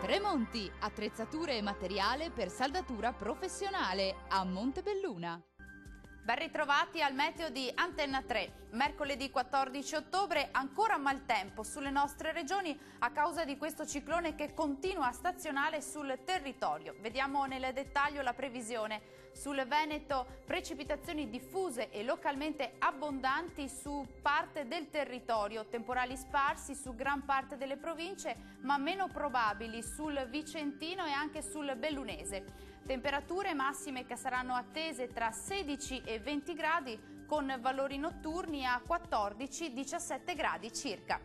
Tremonti, attrezzature e materiale per saldatura professionale a Montebelluna. Ben ritrovati al meteo di Antenna 3. Mercoledì 14 ottobre ancora maltempo sulle nostre regioni a causa di questo ciclone che continua a stazionare sul territorio. Vediamo nel dettaglio la previsione. Sul Veneto precipitazioni diffuse e localmente abbondanti su parte del territorio, temporali sparsi su gran parte delle province ma meno probabili sul Vicentino e anche sul Bellunese. Temperature massime che saranno attese tra 16 e 20 gradi con valori notturni a 14-17 gradi circa.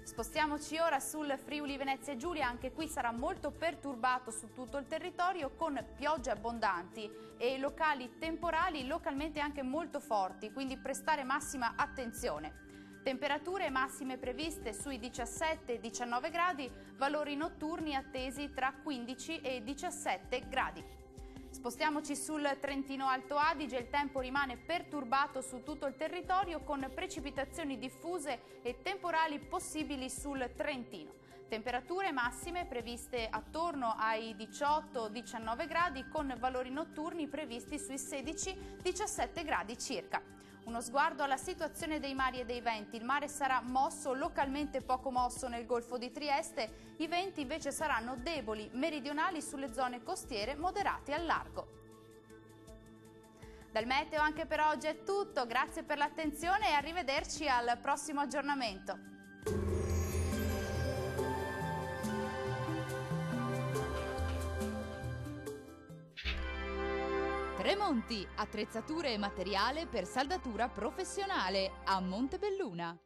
Spostiamoci ora sul Friuli Venezia Giulia, anche qui sarà molto perturbato su tutto il territorio con piogge abbondanti e locali temporali localmente anche molto forti, quindi prestare massima attenzione. Temperature massime previste sui 17-19 gradi, valori notturni attesi tra 15 e 17 gradi. Spostiamoci sul Trentino Alto Adige, il tempo rimane perturbato su tutto il territorio con precipitazioni diffuse e temporali possibili sul Trentino. Temperature massime previste attorno ai 18-19 gradi con valori notturni previsti sui 16-17 gradi circa. Uno sguardo alla situazione dei mari e dei venti. Il mare sarà mosso, localmente poco mosso nel Golfo di Trieste. I venti invece saranno deboli, meridionali sulle zone costiere, moderati al largo. Dal meteo anche per oggi è tutto. Grazie per l'attenzione e arrivederci al prossimo aggiornamento. Tremonti, attrezzature e materiale per saldatura professionale a Montebelluna.